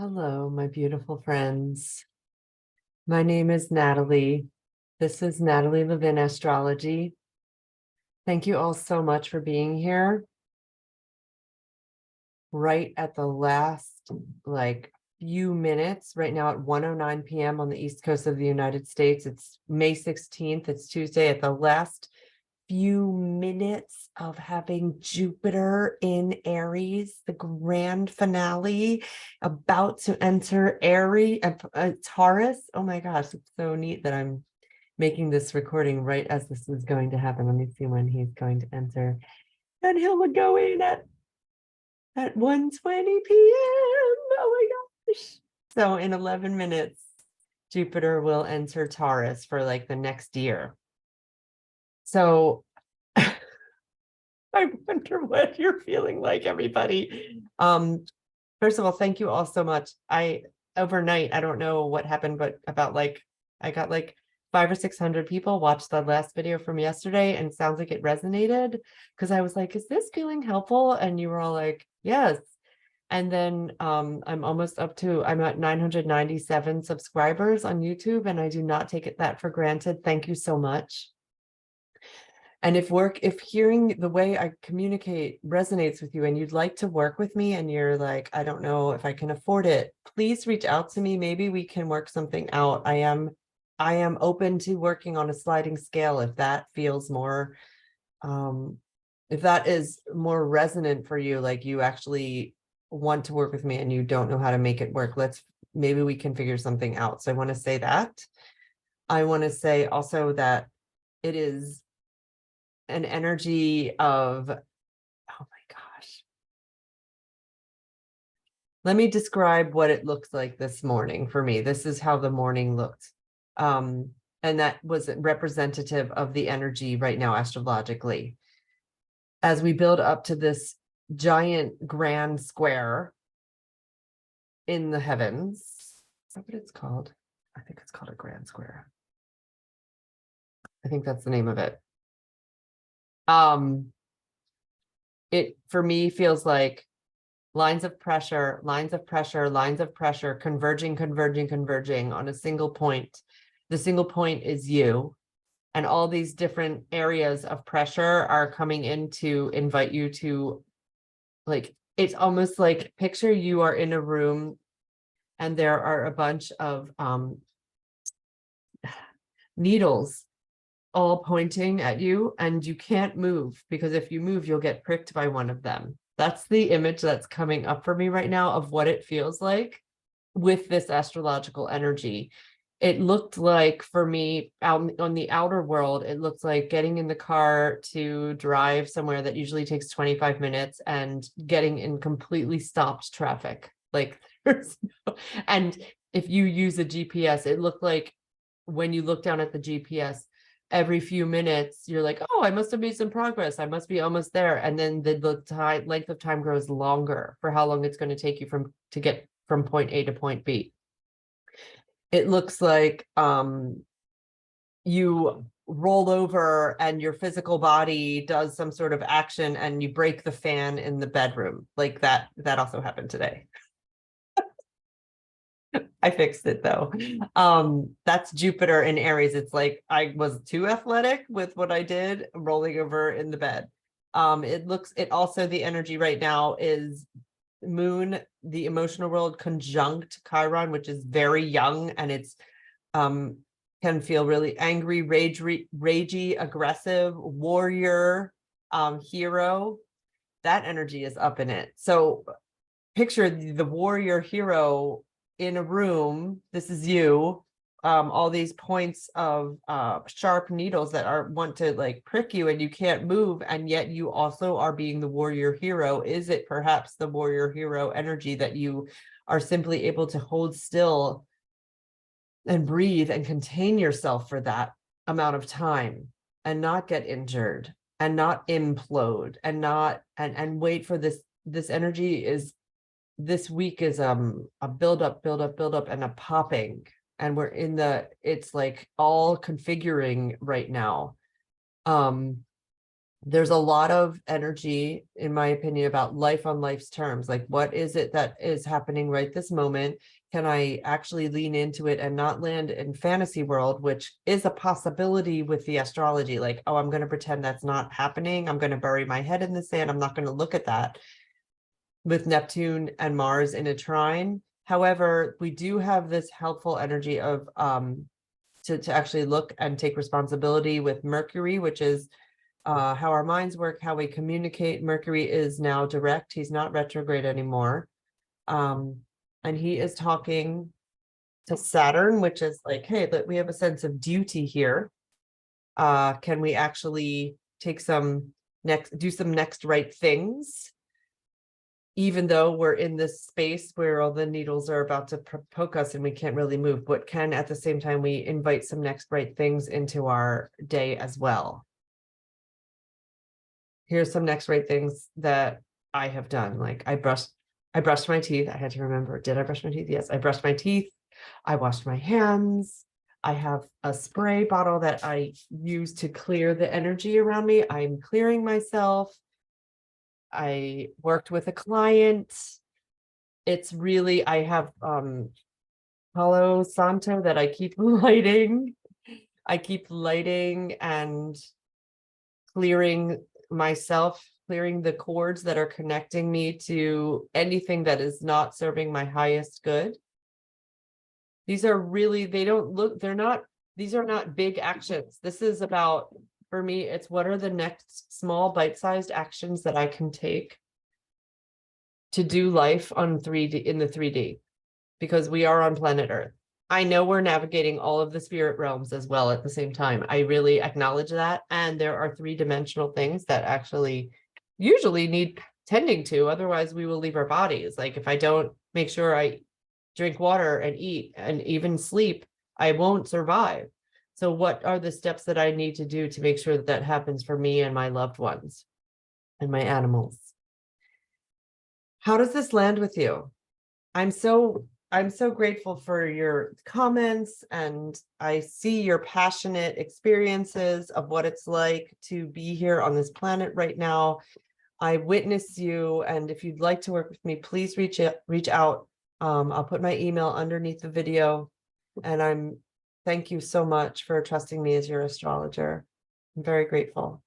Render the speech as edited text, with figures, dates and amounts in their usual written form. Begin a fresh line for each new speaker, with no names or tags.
Hello, my beautiful friends. My name is Natalie. This is Natalie Levin Astrology. Thank you all so much for being here. Right at the last, few minutes, right now at 1:09 p.m. on the East Coast of the United States. It's May 16th. It's Tuesday. At the last few minutes of having Jupiter in Aries, the grand finale, about to enter Aries, Taurus. Oh my gosh, it's so neat that I'm making this recording right as this is going to happen. Let me see when he's going to enter. And he'll go in at 1:20 p.m. Oh my gosh. So in 11 minutes, Jupiter will enter Taurus for like the next year. So I wonder what you're feeling like, everybody. First of all, thank you all so much. Overnight, I don't know what happened, but I got 500 or 600 people watch the last video from yesterday, and it sounds like it resonated because I was like, is this feeling helpful? And you were all like, yes. And then I'm at 997 subscribers on YouTube, and I do not take that for granted. Thank you so much. And if hearing the way I communicate resonates with you and you'd like to work with me and you're like, I don't know if I can afford it, please reach out to me. Maybe we can work something out. I am open to working on a sliding scale if that feels more, if that is more resonant for you, like you actually want to work with me and you don't know how to make it work. Maybe we can figure something out. So I want to say that. I want to say also that it is an energy of, oh my gosh. Let me describe what it looks like this morning for me. This is how the morning looked. And that was representative of the energy right now astrologically. As we build up to this giant grand square in the heavens. Is that what it's called? I think it's called a grand square. I think that's the name of it. It for me feels like lines of pressure, converging on a single point. The single point is you, and all these different areas of pressure are coming in to invite you to, like, it's almost like, picture you are in a room and there are a bunch of needles all pointing at you, and you can't move because if you move, you'll get pricked by one of them. That's the image that's coming up for me right now of what it feels like with this astrological energy. It looked like, for me, out on the outer world, it looked like getting in the car to drive somewhere that usually takes 25 minutes and getting in completely stopped traffic. And if you use a GPS, it looked like when you look down at the GPS, every few minutes, you're like, oh, I must have made some progress. I must be almost there. And then the length of time grows longer for how long it's going to take you to get from point A to point B. It looks like you roll over and your physical body does some sort of action and you break the fan in the bedroom. Like that also happened today. I fixed it though. That's Jupiter in Aries. It's like I was too athletic with what I did rolling over in the bed. It also, the energy right now is Moon, the emotional world, conjunct Chiron, which is very young, and it's can feel really angry, ragey, aggressive, warrior, hero. That energy is up in it. So picture the warrior hero in a room. This is you, all these points of sharp needles that want to like prick you, and you can't move, and yet you also are being the warrior hero. Is it perhaps the warrior hero energy that you are simply able to hold still and breathe and contain yourself for that amount of time and not get injured and not implode and not and wait for this energy? Is this week is a build up and a popping, and we're it's like all configuring right now. there's a lot of energy, in my opinion, about life on life's terms. Like, what is it that is happening right this moment? Can I actually lean into it and not land in fantasy world, which is a possibility with the astrology? Like, oh, I'm going to pretend that's not happening. I'm going to bury my head in the sand. I'm not going to look at that. With Neptune and Mars in a trine. However, we do have this helpful energy of to actually look and take responsibility with Mercury, which is how our minds work, how we communicate. Mercury is now direct. He's not retrograde anymore. And he is talking to Saturn, which is like, hey, we have a sense of duty here. Can we actually take do some next right things? Even though we're in this space where all the needles are about to poke us and we can't really move, but can at the same time we invite some next right things into our day as well. Here's some next right things that I have done. Like I brushed my teeth. I had to remember, did I brush my teeth? Yes, I brushed my teeth. I washed my hands. I have a spray bottle that I use to clear the energy around me. I'm clearing myself. I worked with a client. It's really, I have Palo Santo that I keep lighting. I keep lighting and clearing myself, clearing the cords that are connecting me to anything that is not serving my highest good. These are really, these are not big actions. This is about, for me, it's what are the next small bite-sized actions that I can take to do life on 3D, in the 3D, because we are on planet Earth. I know we're navigating all of the spirit realms as well at the same time. I really acknowledge that. And there are 3-dimensional things that actually usually need tending to, otherwise we will leave our bodies. Like if I don't make sure I drink water and eat and even sleep, I won't survive. So what are the steps that I need to do to make sure that that happens for me and my loved ones and my animals? How does this land with you? I'm so grateful for your comments, and I see your passionate experiences of what it's like to be here on this planet right now. I witness you, and if you'd like to work with me, please reach out. I'll put my email underneath the video, and thank you so much for trusting me as your astrologer. I'm very grateful.